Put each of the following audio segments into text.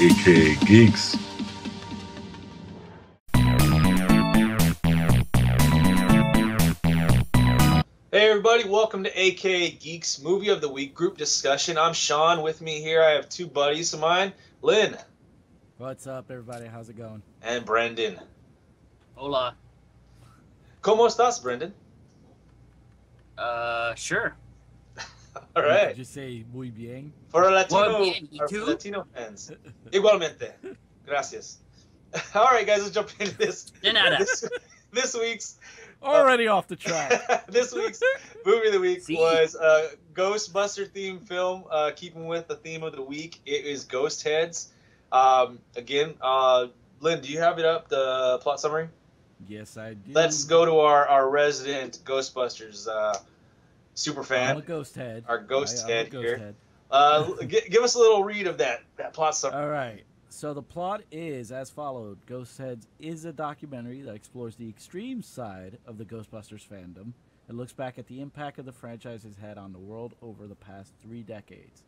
aka Geeks. Hey everybody, welcome to aka Geeks Movie of the Week group discussion. I'm Sean. With me here I have two buddies of mine, Lynn. What's up, everybody? How's it going? And Brendan. Hola. ¿Cómo estás, Brendan? Sure. All right. Did you say muy bien? For Muy bien, ¿y tú? Latino fans. Igualmente. Gracias. All right, guys, let's jump into this. De nada. This week's Already off the track. this week's movie of the week See? was a Ghostbuster themed film, keeping with the theme of the week. It is Ghostheads. Again, Lynn, do you have it up, the plot summary? Yes, I do. Let's go to our resident Ghostbusters super fan, I'm a ghost head. our ghost I'm a head ghost here. head. Give us a little read of that plot summary. All right. So the plot is as followed. Ghostheads is a documentary that explores the extreme side of the Ghostbusters fandom and looks back at the impact of the franchise has had on the world over the past 3 decades.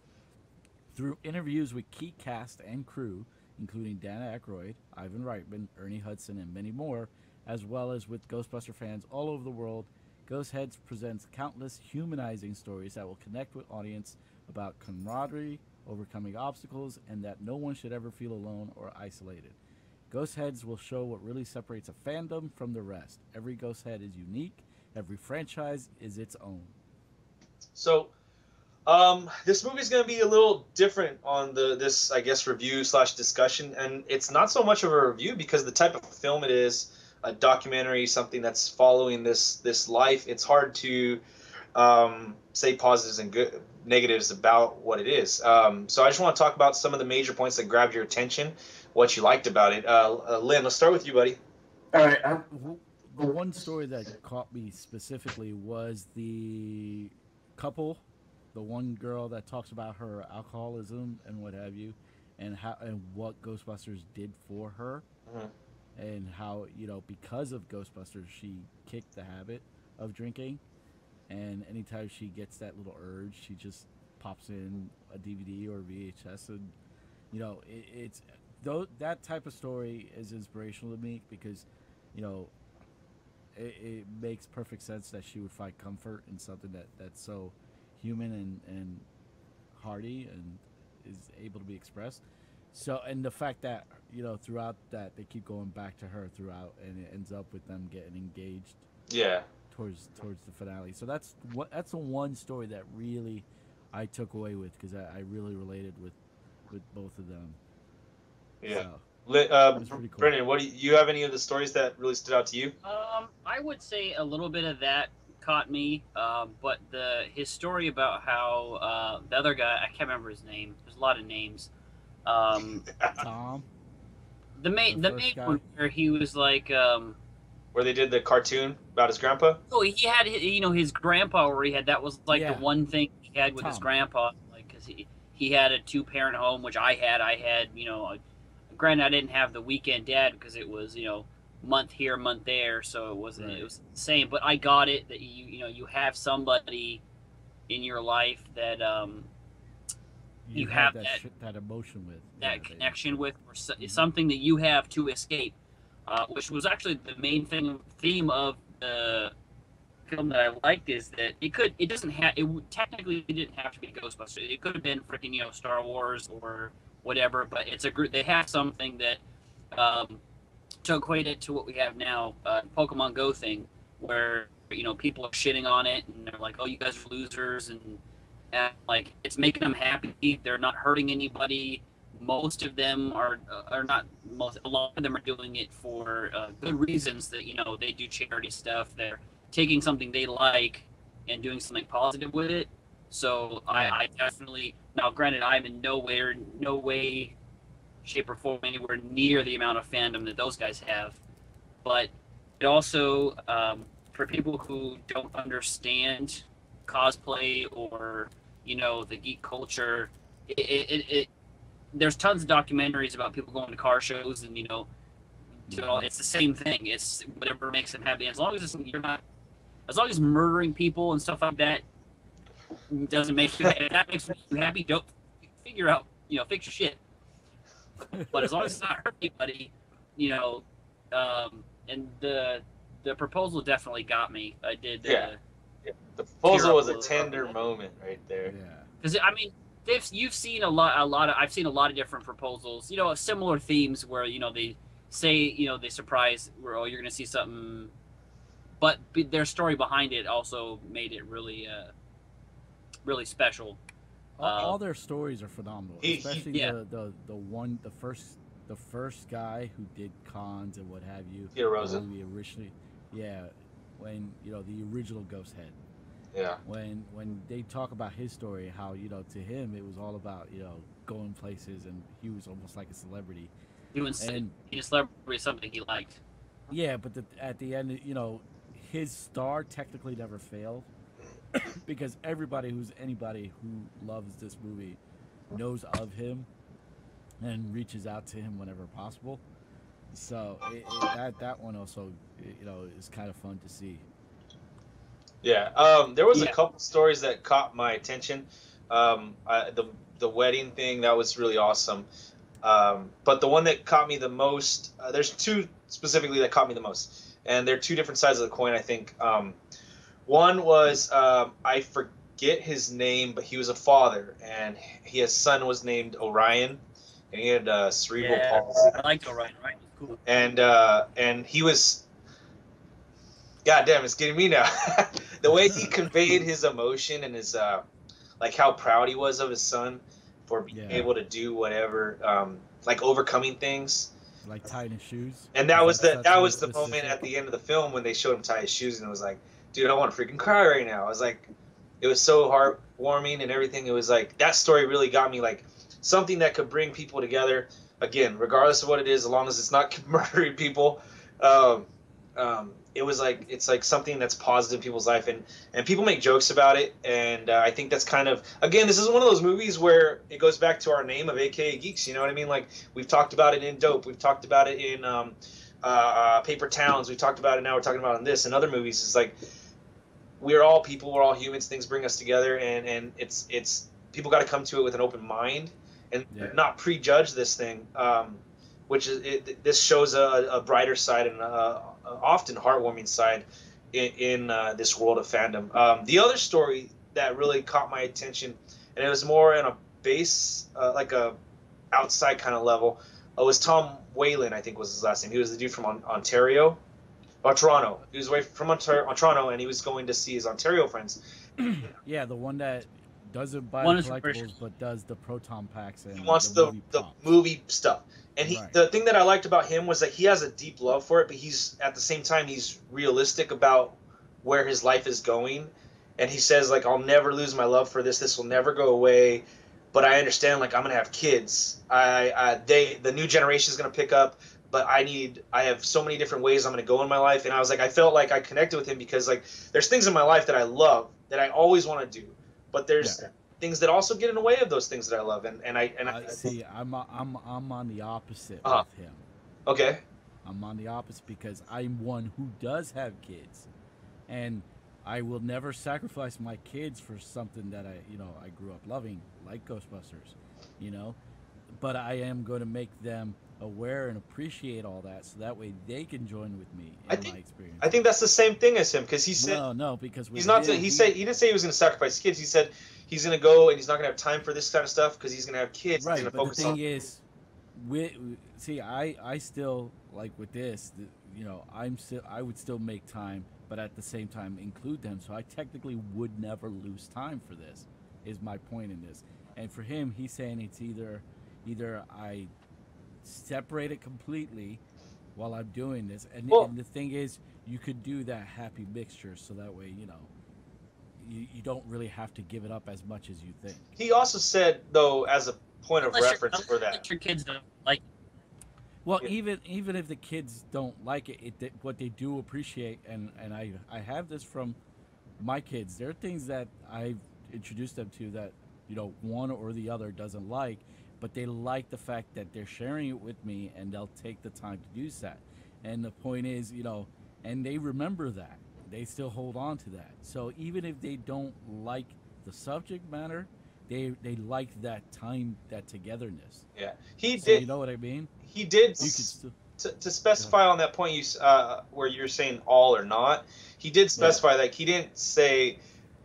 Through interviews with key cast and crew, including Dan Aykroyd, Ivan Reitman, Ernie Hudson, and many more, as well as with Ghostbuster fans all over the world, Ghostheads presents countless humanizing stories that will connect with audience about camaraderie, overcoming obstacles, and that no one should ever feel alone or isolated. Ghostheads will show what really separates a fandom from the rest. Every Ghosthead is unique. Every franchise is its own. So, this movie's going to be a little different on this, I guess, review / discussion, and it's not so much of a review because the type of film it is, a documentary, something that's following this life. It's hard to say positives and negatives about what it is. So I just want to talk about some of the major points that grabbed your attention, what you liked about it. Lynn, let's start with you, buddy. All right. The one story that caught me specifically was the couple, the one girl that talks about her alcoholism and what have you, and how and what Ghostbusters did for her, and how, you know, because of Ghostbusters she kicked the habit of drinking, and anytime she gets that little urge, she just pops in a DVD or VHS, and you know, it's that type of story is inspirational to me because, you know, it makes perfect sense that she would find comfort in something that's so human and hearty and is able to be expressed. So, and the fact that, you know, throughout that they keep going back to her throughout, and it ends up with them getting engaged. Yeah. Towards the finale. So that's the one story that really I took away with, because I really related with both of them. Yeah. So, pretty cool. Brendan, what do you have any of the stories that really stood out to you? I would say a little bit of that caught me, but his story about how the other guy, I can't remember his name. There's a lot of names. Tom. The main guy. one where he was like, Where they did the cartoon about his grandpa? oh, he had, you know, his grandpa where he had, that was like Yeah. the one thing he had with his Tom. grandpa, like, because he had a 2-parent home, which I had, you know, granted I didn't have the weekend dad because it was, you know, month here, month there, so it wasn't, Right. it was the same, but I got it that you know, you have somebody in your life that you have that emotion with, that connection with, or something that you have to escape, which was actually the main theme of the film that I liked, is that technically didn't have to be Ghostbusters. It could have been freaking, you know, Star Wars or whatever, but it's a group. They have something that to equate it to what we have now, Pokemon Go thing, where, you know, people are shitting on it and they're like, "Oh, you guys are losers," and like, it's making them happy. They're not hurting anybody. Most of them are not. A lot of them are doing it for good reasons. That, you know, they do charity stuff. They're taking something they like and doing something positive with it. So I definitely, now granted, I'm in no way, shape or form anywhere near the amount of fandom that those guys have. But it also, for people who don't understand cosplay or, you know, the geek culture, there's tons of documentaries about people going to car shows, and, you know, it's the same thing. It's whatever makes them happy. As long as long as murdering people and stuff like that doesn't make you, if that makes you happy, don't figure out, you know, fix your shit. but as long as it's not hurt anybody, you know, and the proposal definitely got me. I did. Yeah. The proposal was a Tear up tender moment right there. Yeah. Because I mean, you've seen a lot of I've seen a lot of different proposals. You know, similar themes where they say they surprise where you're gonna see something, but their story behind it also made it really really special. All their stories are phenomenal, especially yeah. the first guy who did cons and what have you. Peter Rosen. When we originally, when the original Ghosthead. Yeah. When they talk about his story, how to him it was all about going places, and he was almost like a celebrity. He was a celebrity, something he liked. Yeah, but at the end, his star technically never failed because anybody who loves this movie knows of him and reaches out to him whenever possible. So that one also is kind of fun to see. Yeah, there was a couple stories that caught my attention. The wedding thing, that was really awesome. But the one that caught me the most, there's two specifically that caught me the most, and they're two different sides of the coin, I think. One was I forget his name, but he was a father, and his son was named Orion, and he had cerebral palsy. I liked Orion. Orion was cool. And he was. God damn, it's getting me now. The way he conveyed his emotion and his like how proud he was of his son for being able to do whatever, like overcoming things, like tying his shoes. And that was the moment at the end of the film when they showed him tie his shoes, and it was like, dude, I want to freaking cry right now. I was like, it was so heartwarming and everything. It was like that story really got me, like something that could bring people together. Again, regardless of what it is, as long as it's not murdering people. It was like it's like something that's positive in people's life, and people make jokes about it, and I think that's kind of, again, this is one of those movies where it goes back to our name of AKA Geeks. You know what I mean? Like we've talked about it in Dope, we've talked about it in Paper Towns, we talked about it, now we're talking about it in this and other movies. It's like we're all people, we're all humans, things bring us together, and it's people got to come to it with an open mind and not prejudge this thing. Which is this shows a brighter side and often heartwarming side in this world of fandom. The other story that really caught my attention, and it was more on a base, like a outside kind of level, was Tom Whalen, I think was his last name. He was the dude from Ontario, or Toronto. He was away from Toronto, and he was going to see his Ontario friends. Yeah, the one that doesn't buy the collectibles but does the proton packs and he wants the movie stuff. And the thing that I liked about him was that he has a deep love for it, but he's at the same time he's realistic about where his life is going. And he says, like, I'll never lose my love for this. This will never go away. But I understand, like, I'm gonna have kids. The new generation is gonna pick up. But I have so many different ways I'm gonna go in my life. And I was like, I felt like I connected with him because, like, there's things in my life that I love that I always want to do. But there's things that also get in the way of those things that I love, and I see. I'm on the opposite with him. Okay. I'm on the opposite because I'm one who does have kids, and I will never sacrifice my kids for something that I grew up loving, like Ghostbusters, But I am going to make them aware and appreciate all that, so that way they can join with me in my experience. I think that's the same thing as him, because he said no, because he's not. He didn't say he was going to sacrifice kids. He said he's going to go and he's not going to have time for this kind of stuff because he's going to have kids. Right, he's but the thing is, I still like with this. I would still make time, but at the same time include them. So I technically would never lose time for this. Is my point in this, and for him, he's saying it's either I separate it completely while I'm doing this, and the thing is, you could do that happy mixture, so that way you don't really have to give it up as much as you think. He also said, though, as a point of reference for that, your kids don't like it. Well, even if the kids don't like it, what they do appreciate, and I have this from my kids. There are things that I've introduced them to that one or the other doesn't like, but they like the fact that they're sharing it with me, and they'll take the time to do that. And the point is, and they remember that. They still hold on to that. So even if they don't like the subject matter, they like that time, that togetherness. Yeah, he So did. you know what I mean? He did. You could still. To specify on that point, where you're saying all or not, he did specify that he didn't say.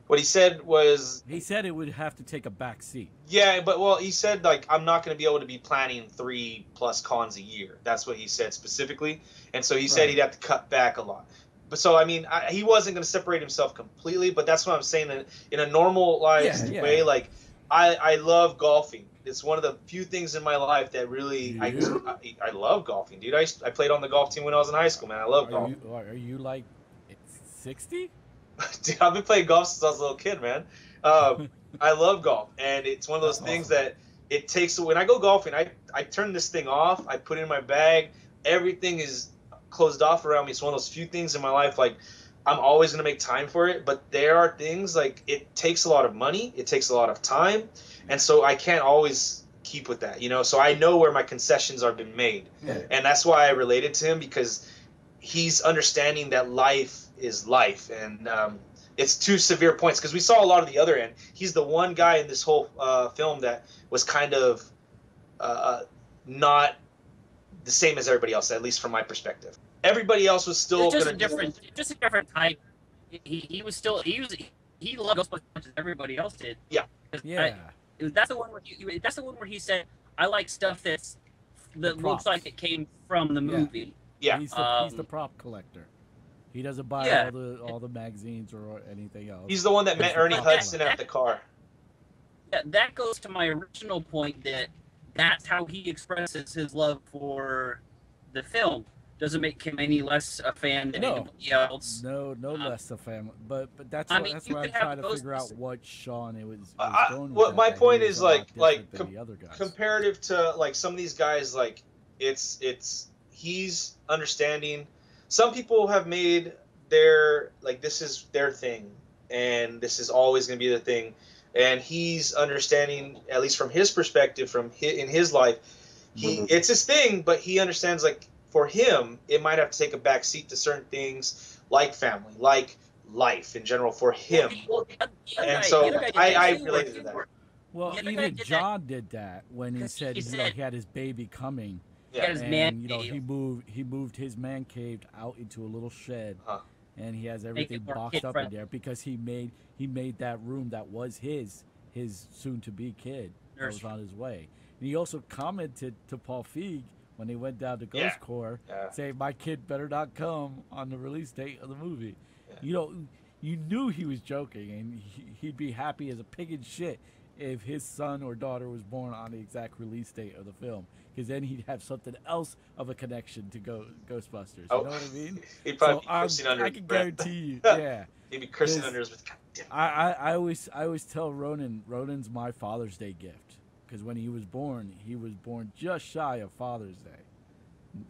What he said was, He said it would have to take a back seat. yeah, but well, he said like I'm not going to be able to be planning 3+ cons a year. That's what he said specifically, and so he said he'd have to cut back a lot. But so I mean, he wasn't going to separate himself completely, but that's what I'm saying. That in a normalized way, like I love golfing. It's one of the few things in my life that really I love golfing, dude. I played on the golf team when I was in high school, man. I love golf. Are you like 60? Dude, I've been playing golf since I was a little kid, man. I love golf, and it's one of those things that it takes. When I go golfing, I turn this thing off. I put it in my bag. Everything is closed off around me. It's one of those few things in my life, like I'm always going to make time for it, but there are things like it takes a lot of money, it takes a lot of time, and so I can't always keep with that, you know. So I know where my concessions are being made, and that's why I related to him, because he's understanding that life is life, and it's two severe points, because we saw a lot of the other end. He's the one guy in this whole film that was kind of not the same as everybody else, at least from my perspective. Everybody else was still just a different type. He loved Ghostbusters as much as everybody else did. Yeah. That's the one where he said, "I like stuff that looks like it came from the movie." Yeah. He's the prop collector. He doesn't buy all the magazines or anything else. He's the one that met Ernie Hudson at the car. That goes to my original point that that's how he expresses his love for the film. Doesn't make him any less a fan than anybody else. No less a fan. But that's I why mean, I'm you could trying have to figure out what Sean was going with. Well, my point is like the other guys. comparative to like some of these guys, like it's he's understanding. Some people have made their like this is their thing, and this is always going to be the thing, and he's understanding, at least from his perspective, in his life, it's his thing, but he understands like for him it might have to take a back seat to certain things like family, like life in general for him, and so I related to that. Well, even John did that when he said he had his baby coming. Yeah. And he moved his man cave out into a little shed, and he has everything boxed up in there because he made that room that was his soon-to-be kid that was on his way. And he also commented to Paul Feig when they went down to Ghost Corps, saying, "My kid better not come on the release date of the movie." Yeah. You know, you knew he was joking, and he'd be happy as a pig in shit if his son or daughter was born on the exact release date of the film, because then he'd have something else of a connection to Ghostbusters. You know what I mean? He'd probably be cursing under. I can guarantee you, he'd be cursing under his. I always tell Ronan's my Father's Day gift, because when he was born just shy of Father's Day.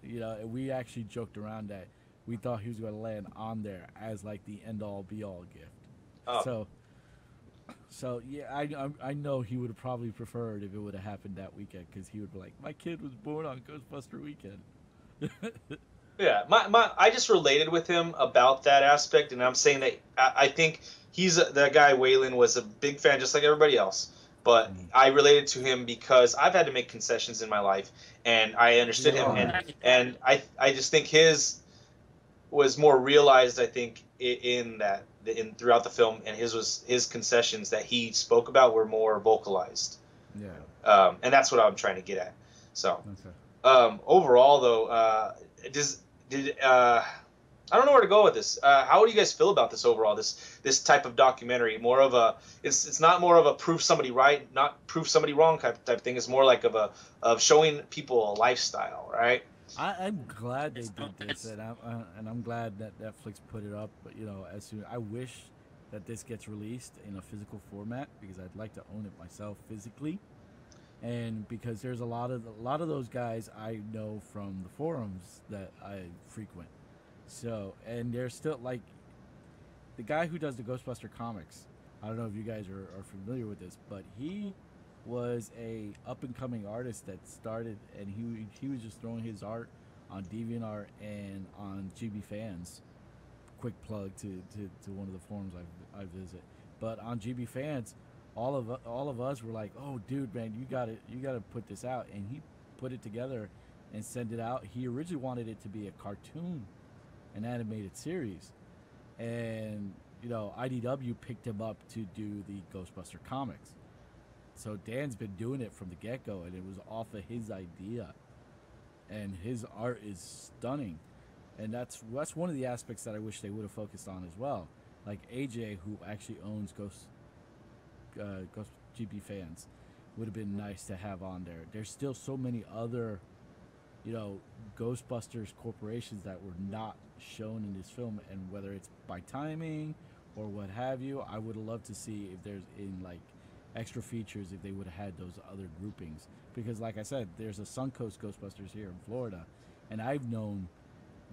You know, and we actually joked around that we thought he was going to land on there as like the end all be all gift. Oh. So yeah, I know he would have probably preferred if it would have happened that weekend, because he would be like, my kid was born on Ghostbuster weekend. Yeah, I just related with him about that aspect, and I'm saying that I think that guy Waylon was a big fan just like everybody else, but I related to him because I've had to make concessions in my life, and I understood him, and I just think his was more realized, I think, in throughout the film, and his concessions that he spoke about were more vocalized. Yeah. And that's what I'm trying to get at. So, overall though, I don't know where to go with this. How do you guys feel about this overall? This type of documentary, more of a it's not more of a prove somebody right, not prove somebody wrong type thing. It's more like of showing people a lifestyle, right? I'm glad they did this, and I'm glad that Netflix put it up. But I wish that this gets released in a physical format, because I'd like to own it myself physically, and because there's a lot of those guys I know from the forums that I frequent. So, and they're still like the guy who does the Ghostbuster comics. I don't know if you guys are familiar with this, but he was a up-and-coming artist that started, and he was just throwing his art on DeviantArt and on GB Fans. Quick plug to one of the forums I visit. But on GB Fans, all of us were like, "Oh, dude, man, you gotta put this out." And he put it together and sent it out. He originally wanted it to be a cartoon, an animated series, and IDW picked him up to do the Ghostbuster comics. So Dan's been doing it from the get go, and it was off of his idea, and his art is stunning, and that's one of the aspects that I wish they would have focused on as well. Like AJ, who actually owns Ghost GP fans, would have been nice to have on there. There's still so many other, Ghostbusters corporations that were not shown in this film, and whether it's by timing or what have you, I would have loved to see if there's in like extra features if they would have had those other groupings. Because like I said, there's a Suncoast Ghostbusters here in Florida, and I've known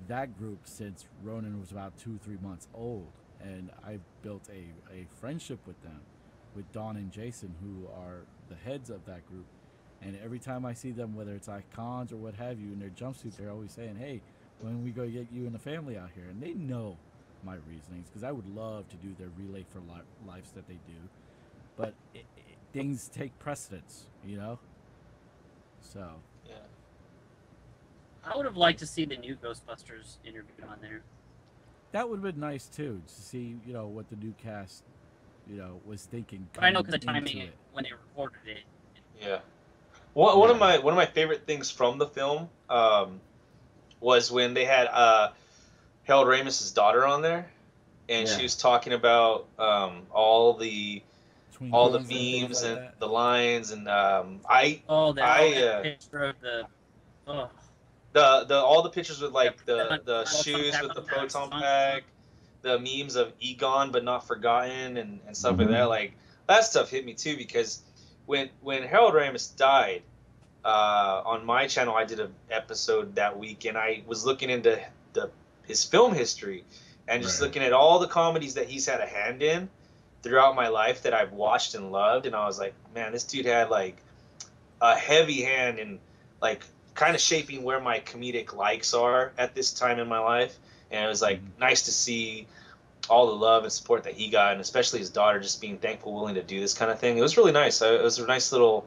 that group since Ronan was about 2-3 months old, and I've built a friendship with them, with Dawn and Jason, who are the heads of that group. And every time I see them, whether it's at cons or what have you, in their jumpsuits, they're always saying, "Hey, when we go get you and the family out here?" And they know my reasonings, because I would love to do their Relay for Lives that they do, but things take precedence, So Yeah. I would have liked to see the new Ghostbusters interviewed on there. that would have been nice too, to see what the new cast was thinking. But I know because the coming timing into it. when they recorded it. Yeah. One of my favorite things from the film was when they had Harold Ramis's daughter on there, and she was talking about all the memes and like the lines, and picture of the all the pictures with like the shoes with the proton proton pack, the memes of Egon but not forgotten, and stuff like that. Like that stuff hit me too, because when Harold Ramis died, on my channel I did an episode that week, and I was looking into his film history, and just looking at all the comedies that he's had a hand in throughout my life that I've watched and loved, and I was like, man, this dude had like a heavy hand in like kind of shaping where my comedic likes are at this time in my life. And it was like nice to see all the love and support that he got, and especially his daughter just being thankful, willing to do this kind of thing. It was really nice. It was a nice little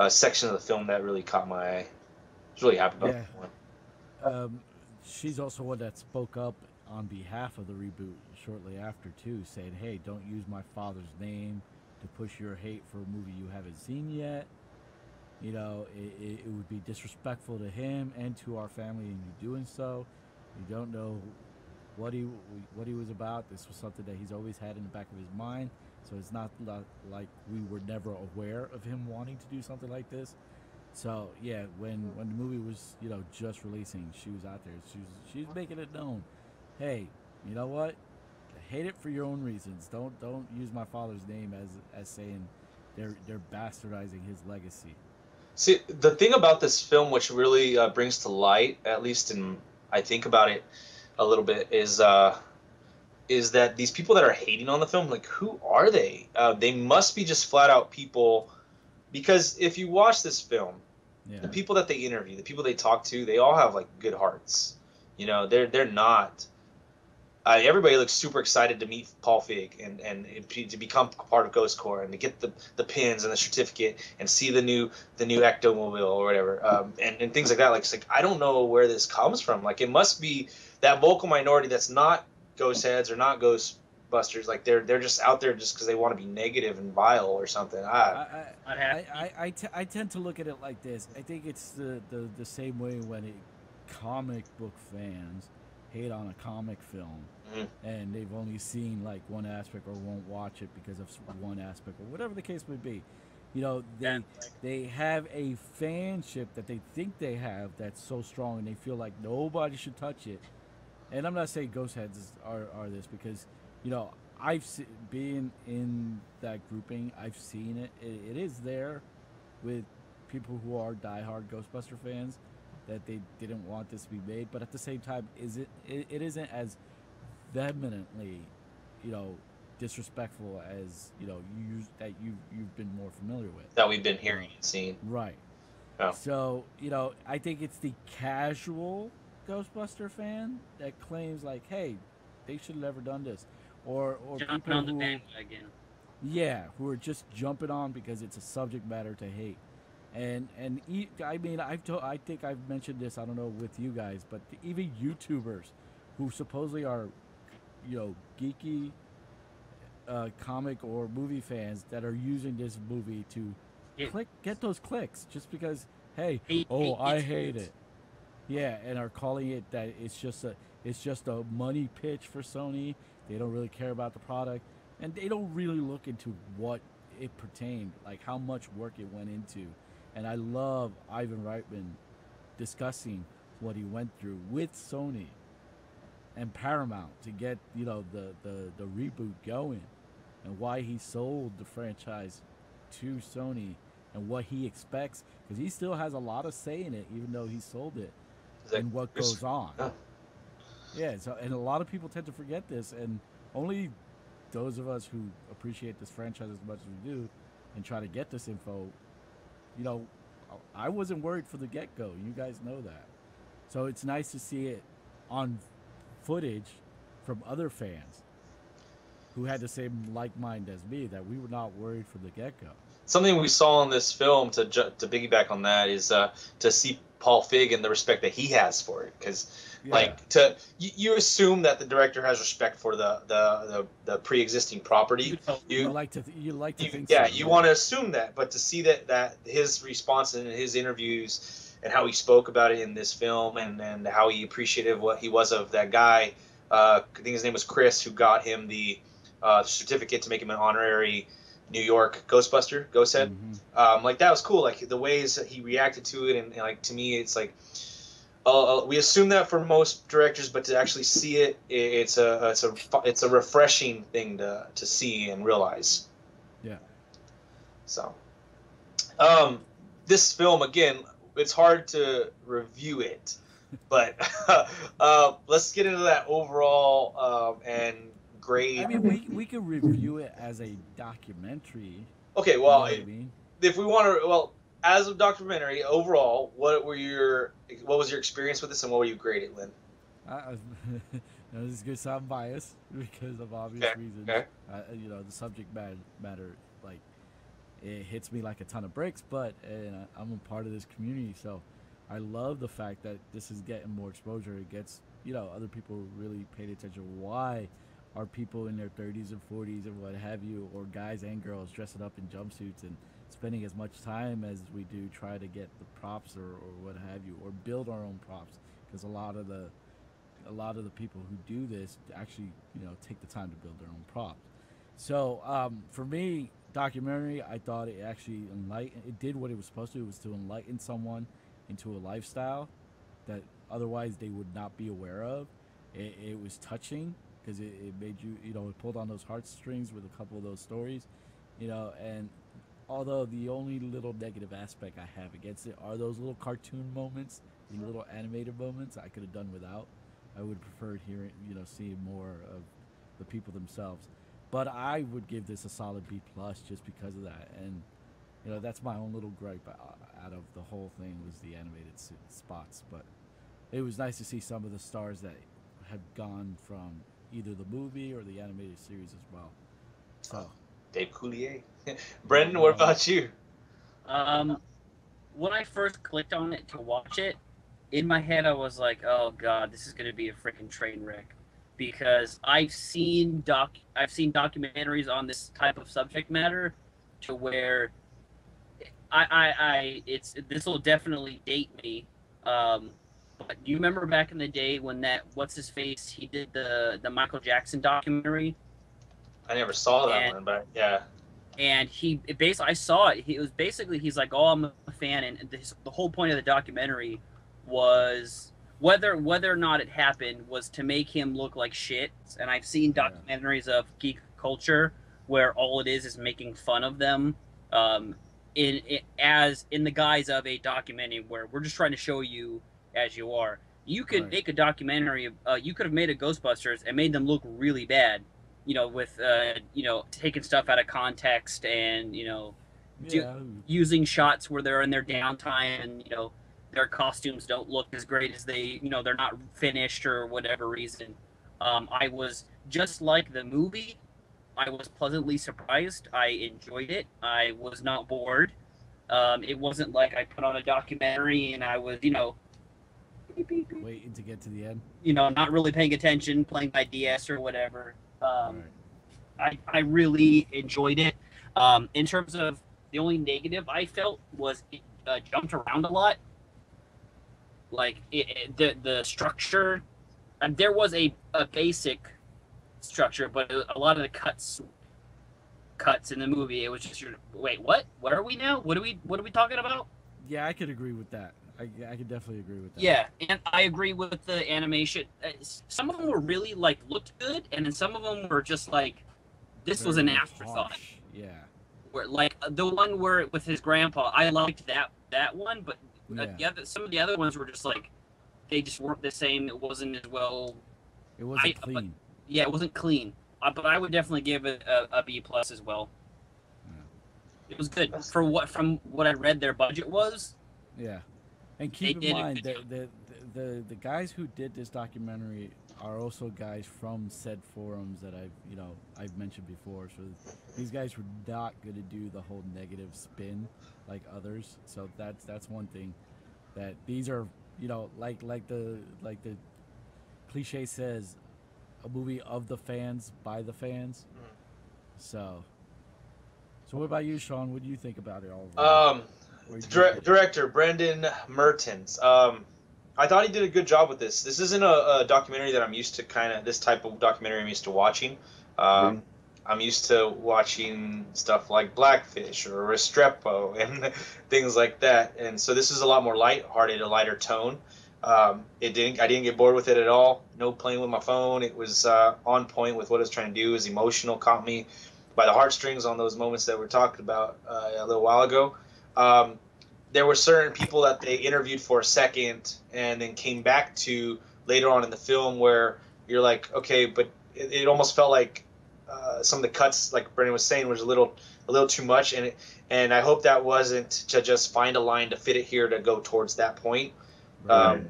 section of the film that really caught my eye. I was really happy about that one. She's also one that spoke up on behalf of the reboot shortly after too, saying, "Hey, don't use my father's name to push your hate for a movie you haven't seen yet. It would be disrespectful to him and to our family in you doing so. You don't know what he was about. This was something that he's always had in the back of his mind. So it's not like we were never aware of him wanting to do something like this." So yeah, when the movie was just releasing, she was out there. She's making it known. Hey, you know what? Hate it for your own reasons. Don't use my father's name as saying they're bastardizing his legacy. See, the thing about this film, which really brings to light, at least I think about it a little bit, is that these people that are hating on the film, like, who are they? They must be just flat out people, because if you watch this film, the people that they interview, the people they talk to, they all have like good hearts. They're not. Everybody looks super excited to meet Paul Feig and to become part of Ghost Corps, and to get the pins and the certificate and see the new Ectomobile or whatever, and things like that. Like, it's like, I don't know where this comes from. Like, it must be that vocal minority that's not Ghostheads or not Ghostbusters. Like, they're just out there just because they want to be negative and vile or something. I tend to look at it like this. I think it's the same way when comic book fans hate on a comic film, and they've only seen like one aspect or won't watch it because of one aspect or whatever the case may be. They have a fanship that they think they have that's so strong, and they feel like nobody should touch it. And I'm not saying Ghostheads are this, because I've been in that grouping. I've seen it. It is there with people who are diehard Ghostbuster fans, that they didn't want this to be made, but at the same time, it isn't as vehemently, disrespectful as you've been more familiar with, that we've been hearing and seeing. Right. Oh. So I think it's the casual Ghostbuster fan that claims like, hey, they should have never done this, or jumping people on the who, bandwagon. Yeah, who are just jumping on because it's a subject matter to hate. I mean, I think I've mentioned this. I don't know with you guys, but even YouTubers who supposedly are, geeky comic or movie fans that are using this movie to It, get those clicks just because, hey, hate I gets hate views. it. Yeah, and are calling it that it's just a money pitch for Sony. They don't really care about the product, and they don't really look into what it pertained, like how much work it went into. And I love Ivan Reitman discussing what he went through with Sony and Paramount to get the reboot going, and why he sold the franchise to Sony and what he expects, because he still has a lot of say in it, even though he sold it, Is that and what Chris? goes on. Oh, Yeah, so and a lot of people tend to forget this, and only those of us who appreciate this franchise as much as we do and try to get this info, you know, I wasn't worried for the get go. You guys know that. So it's nice to see it on footage from other fans who had the same like mind as me, that we were not worried from the get go. something we saw in this film to piggyback on that is to see Paul Feig and the respect that he has for it, because Yeah. you assume that the director has respect for the pre-existing property. You like to think Yeah, so. you want to assume that, but to see that his response in his interviews and how he spoke about it in this film, and how he appreciated what he was of that guy, I think his name was Chris, who got him the certificate to make him an honorary New York Ghosthead. Like, that was cool. Like the ways that he reacted to it, and like, to me, it's like, we assume that for most directors, but to actually see it, it's a refreshing thing to see and realize. Yeah. So, this film, again, it's hard to review it, but let's get into that overall and grade. I mean, we could review it as a documentary. Okay, You know well, what I mean? if we want to, well, as a documentary overall, what was your experience with this, and what would you grade it, Lynn? This is going to sound biased because of obvious reasons. Okay. The subject matter, like, it hits me like a ton of bricks, but I'm a part of this community, so I love the fact that this is getting more exposure. It gets, other people really paid attention. Why are people in their 30s and 40s and what have you, or guys and girls dressing up in jumpsuits and spending as much time as we do try to get the props or what have you, or build our own props, because a lot of the people who do this actually take the time to build their own props. So for me, documentary, I thought it actually enlightened. It did what it was supposed to. It was to enlighten someone into a lifestyle that otherwise they would not be aware of. It was touching because it made you, it pulled on those heartstrings with a couple of those stories, and although the only little negative aspect I have against it are those little cartoon moments, the little animated moments I could have done without. I would prefer hearing, seeing more of the people themselves. But I would give this a solid B plus just because of that. And that's my own little gripe out of the whole thing, was the animated spots. But it was nice to see some of the stars that have gone from either the movie or the animated series as well. So, Dave Coulier. Brendan, what about you? When I first clicked on it to watch it, in my head I was like, "Oh God, this is going to be a freaking train wreck," because I've seen documentaries on this type of subject matter, to where this will definitely date me. But do you remember back in the day when that what's his face, he did the Michael Jackson documentary? I never saw that one, but yeah. And I saw it. It was basically, he's like, "Oh, I'm a fan," and the whole point of the documentary was, whether or not it happened, was to make him look like shit. And I've seen documentaries of geek culture where all it is making fun of them, in the guise of a documentary where we're just trying to show you as you are. You could make a documentary. You could have made a Ghostbusters and made them look really bad, with taking stuff out of context, and using shots where they're in their downtime, and their costumes don't look as great as they're not finished or whatever reason. I was just like the movie. I was pleasantly surprised. I enjoyed it. I was not bored. It wasn't like I put on a documentary and I was, Waiting to get to the end. not really paying attention, playing my DS or whatever. Right. I really enjoyed it. In terms of the only negative I felt was it jumped around a lot. Like the structure, and there was a basic structure, but a lot of the cuts in the movie, it was just wait, what are we now? What are we talking about? Yeah, I could agree with that. I could definitely agree with that. Yeah, and I agree with the animation. Some of them were really like looked good, and then some of them were just like this was an afterthought. Harsh. Yeah. Where like the one where with his grandpa, I liked that one, but some of the other ones were just like they just weren't the same. It wasn't as well. It wasn't clean. Yeah, it wasn't clean. But I would definitely give it a B plus as well. Yeah. It was good from what I read their budget was. Yeah, and keep in mind that the guys who did this documentary are also guys from said forums that I've mentioned before. So these guys were not going to do the whole negative spin like others. So that's one thing that these are like the cliche says, a movie of the fans by the fans. So what about you, Sean? What do you think about it all? Director Brendan Mertens. I thought he did a good job with this. This isn't a documentary that I'm used to. This type of documentary I'm used to watching. I'm used to watching stuff like Blackfish or Restrepo and things like that. And so this is a lot more lighthearted, a lighter tone. I didn't get bored with it at all. No playing with my phone. It was on point with what it was trying to do. It was emotional, caught me by the heartstrings on those moments that we were talking about a little while ago. There were certain people that they interviewed for a second and then came back to later on in the film where you're like, okay, but it almost felt like some of the cuts, like Brendan was saying, was a little too much, and I hope that wasn't to just find a line to fit it here to go towards that point. Right.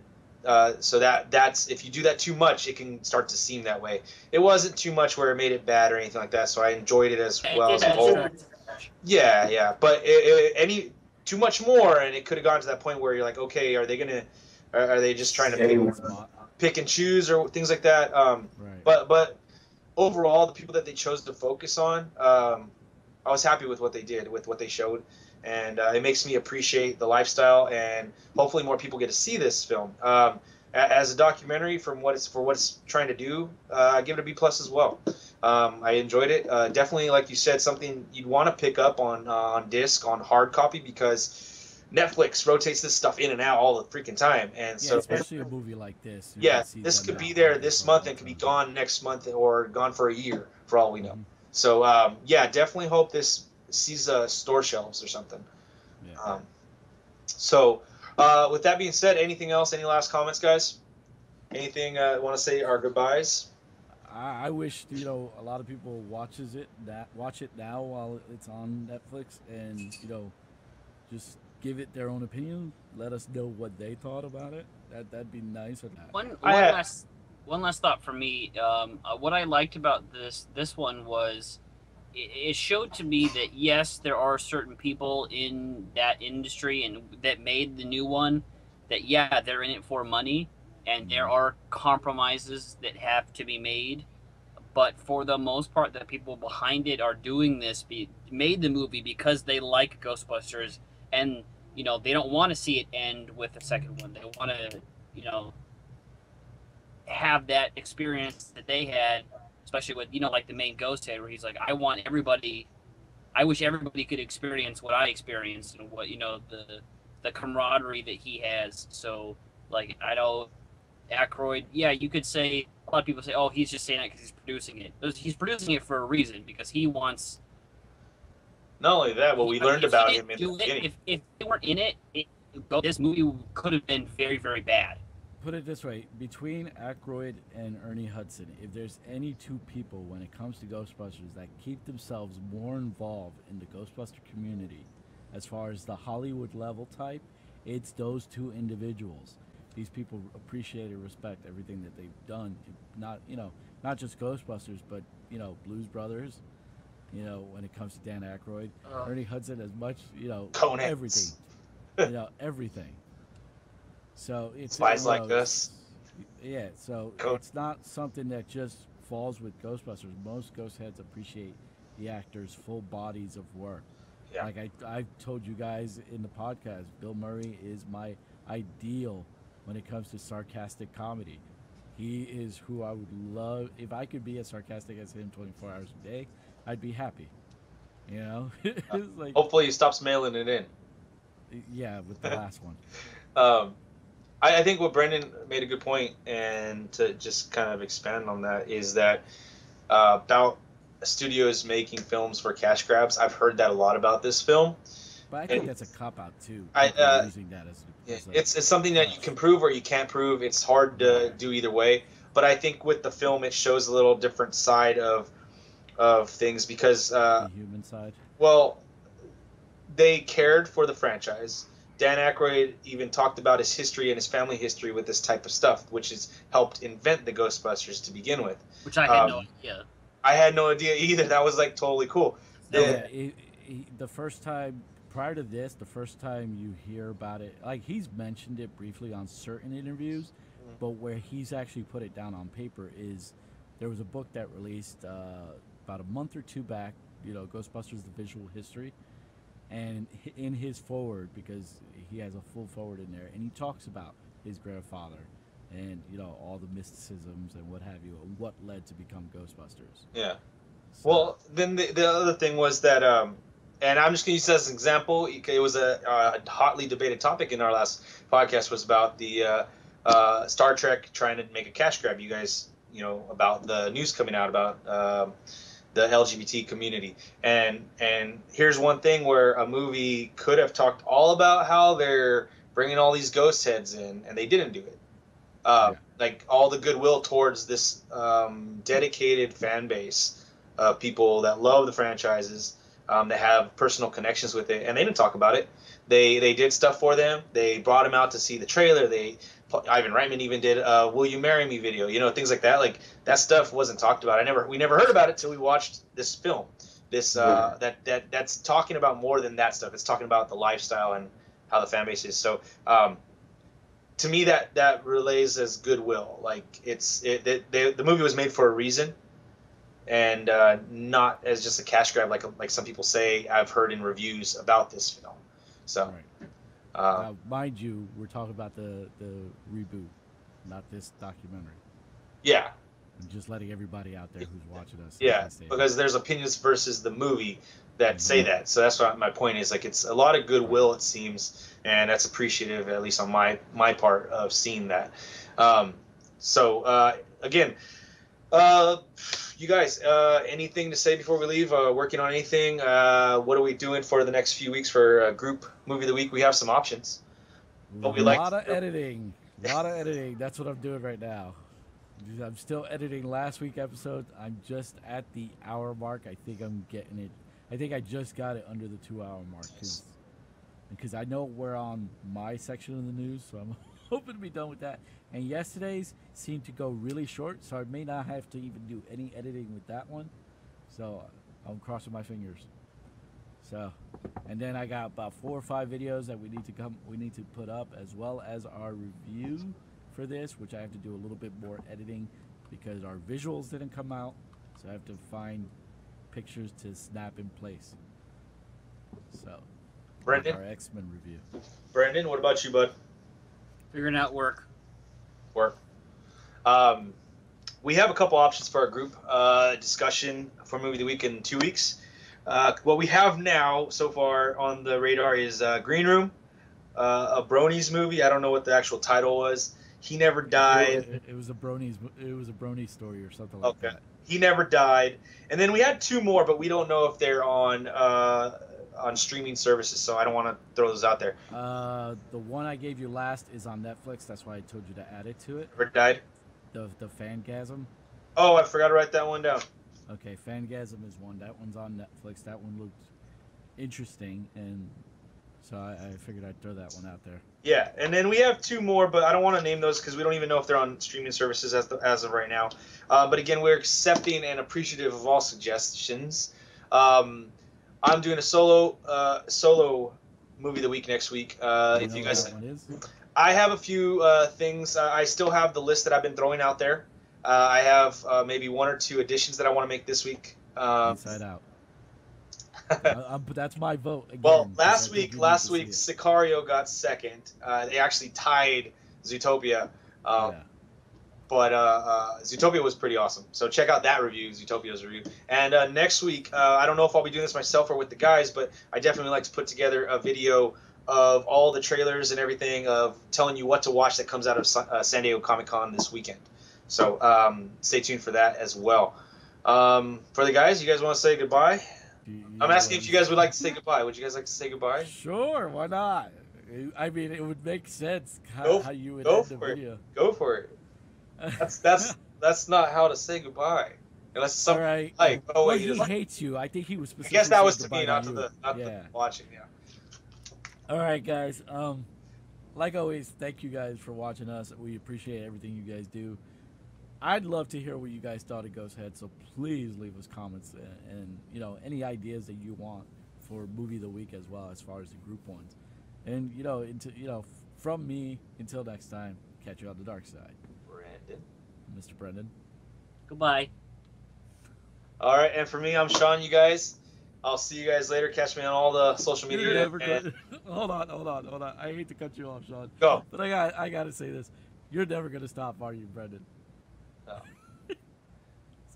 So that's if you do that too much, it can start to seem that way. It wasn't too much where it made it bad or anything like that, so I enjoyed it as well as a whole. Yeah, but any too much more, and it could have gone to that point where you're like, okay, are they just trying to pick and choose or things like that? Right. But overall, the people that they chose to focus on, I was happy with what they did, with what they showed. And it makes me appreciate the lifestyle, and hopefully more people get to see this film. As a documentary, for what it's trying to do, I give it a B+ as well. I enjoyed it. Definitely, like you said, something you'd want to pick up on disc, on hard copy, because Netflix rotates this stuff in and out all the freaking time. And so, especially a movie like this. Yeah, this could be there this month and could be gone next month or gone for a year, for all we know. Mm-hmm. So, definitely hope this sees store shelves or something. Yeah. With that being said, anything else? Any last comments, guys? Anything want to say our goodbyes? I wish a lot of people watch it now while it's on Netflix, and just give it their own opinion. Let us know what they thought about it. That'd be nice. One last thought from me. What I liked about this one was it showed to me that yes, there are certain people in that industry and that made the new one that they're in it for money, and there are compromises that have to be made. But for the most part, the people behind it are doing this, made the movie because they like Ghostbusters, and they don't want to see it end with the second one. They want to have that experience that they had. Especially with, like the main Ghosthead, where he's like, I wish everybody could experience what I experienced, and what, the camaraderie that he has. So, like, I know Aykroyd, you could say, a lot of people say, oh, he's just saying that because he's producing it. He's producing it for a reason, because he wants... Not only that, what we learned about him in the beginning. If they weren't in it, this movie could have been very, very bad. Put it this way, between Aykroyd and Ernie Hudson, if there's any two people when it comes to Ghostbusters that keep themselves more involved in the Ghostbuster community, as far as the Hollywood level type, it's those two individuals. These people appreciate and respect everything that they've done. Not just Ghostbusters, but Blues Brothers, You know, when it comes to Dan Aykroyd, Ernie Hudson as much. You know, Coneheads. everything. You know, everything. So it's Spies you Like know, Us. yeah. So it's not something that just falls with Ghostbusters. Most ghost heads appreciate the actors' full bodies of work. Yeah. Like I told you guys in the podcast, Bill Murray is my ideal when it comes to sarcastic comedy. He is who I would love. If I could be as sarcastic as him 24 hours a day, I'd be happy. You know, it's like Hopefully he stops mailing it in. yeah, with the last one. Um, I think what Brendan made a good point, and to just kind of expand on that, is that about studios making films for cash grabs. I've heard that a lot about this film. But I think that's a cop out too. Using that as It's something that you can prove or you can't prove. It's hard to do either way. But I think with the film, it shows a little different side of things because the human side. Well, they cared for the franchise. Dan Aykroyd even talked about his history and his family history with this type of stuff, which has helped invent the Ghostbusters to begin with. Which I had no idea. I had no idea either. That was like totally cool. Yeah, the first time prior to this, the first time you hear about it, like he's mentioned it briefly on certain interviews, but where he's actually put it down on paper is there was a book that released about a month or two back, you know, Ghostbusters: The Visual History, and in his forward, because he has a full forward in there, and he talks about his grandfather and, you know, all the mysticisms and what have you, and what led to become Ghostbusters. Yeah. So, Well, then the other thing was that, and I'm just going to use that as an example. It was a hotly debated topic in our last podcast was about the Star Trek trying to make a cash grab. You guys, you know, about the news coming out about the LGBT community. And here's one thing where a movie could have talked all about how they're bringing all these ghost heads in, and they didn't do it. Like all the goodwill towards this dedicated fan base of people that love the franchises, that have personal connections with it, and they didn't talk about it. They did stuff for them. They brought them out to see the trailer. Ivan Reitman even did a "Will You Marry Me" video, you know, things like that. Like that stuff wasn't talked about. We never heard about it till we watched this film. This that's talking about more than that stuff. It's talking about the lifestyle and how the fan base is. So to me, that relays as goodwill. Like the movie was made for a reason, and not as just a cash grab like some people say. I've heard in reviews about this film. So. right. Now, mind you, we're talking about the reboot, not this documentary. Yeah. I'm just letting everybody out there who's watching us. Yeah, because there's opinions versus the movie that say that. So that's what my point is. Like, it's a lot of goodwill, it seems, and that's appreciative, at least on my part of seeing that. Again, you guys, anything to say before we leave? Working on anything? What are we doing for the next few weeks for group movie of the week? We have some options. But we a lot of editing. That's what I'm doing right now. I'm still editing last week's episode. I'm just at the hour mark. I think I'm getting it. I think I just got it under the 2-hour mark because I know we're on my section of the news, so I'm hoping to be done with that. And yesterday's seemed to go really short, so I may not have to even do any editing with that one. So I'm crossing my fingers. So, and then I got about 4 or 5 videos that we need to put up, as well as our review for this, which I have to do a little bit more editing because our visuals didn't come out, so I have to find pictures to snap in place. So, Brendan, our X-Men review. Brendan, what about you, bud? Figuring out work. We have a couple options for our group discussion for movie of the week in 2 weeks. What we have now so far on the radar is Green Room, a Bronies movie. I don't know what the actual title was. He Never Died. It was a Bronies story or something like that. He Never Died. And then we had 2 more, but we don't know if they're on streaming services, so I don't want to throw those out there. The one I gave you last is on Netflix. That's why I told you to add it to it. Never Died. The Fangasm. Oh, I forgot to write that one down. Okay, Fangasm is one. That one's on Netflix. That one looked interesting, and so I figured I'd throw that one out there. Yeah, and then we have 2 more, but I don't want to name those because we don't even know if they're on streaming services as of right now. But again, we're accepting and appreciative of all suggestions. I'm doing a solo movie of the week next week. If you guys, I have a few things. I still have the list that I've been throwing out there. I have maybe 1 or 2 additions that I want to make this week. Inside Out. But that's my vote. Again, well, last week, Sicario got second. They actually tied Zootopia. But Zootopia was pretty awesome. So check out that review, Zootopia's review. And next week, I don't know if I'll be doing this myself or with the guys, but I definitely like to put together a video of all the trailers and everything, of telling you what to watch that comes out of San Diego Comic-Con this weekend. So stay tuned for that as well. For the guys, you guys want to say goodbye? I'm asking if you guys would like to say goodbye. Would you guys like to say goodbye? Sure, why not? I mean, it would make sense how you would end the video. Go for it. That's not how to say goodbye. Unless it's something right. like, oh wait, he hates you. I think he was specifically. I guess that was to me, not to the watching. Yeah. All right, guys. Like always, thank you guys for watching us. We appreciate everything you guys do. I'd love to hear what you guys thought of Ghostheads, so please leave us comments and any ideas that you want for movie of the week as well, as far as the group ones. And from me until next time, catch you on the dark side. Brandon. Mr. Brendan. Goodbye. All right, and for me, I'm Sean. You guys, I'll see you guys later. Catch me on all the social media. Hold on. I hate to cut you off, Sean. Go. But I gotta say this. You're never gonna stop, are you, Brendan? No.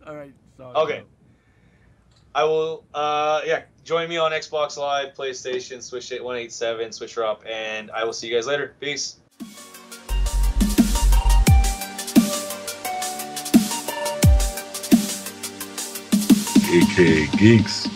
All right. Sorry, okay. No. I will. Join me on Xbox Live, PlayStation, Switch 187, Switch Up, and I will see you guys later. Peace. aka Geeks.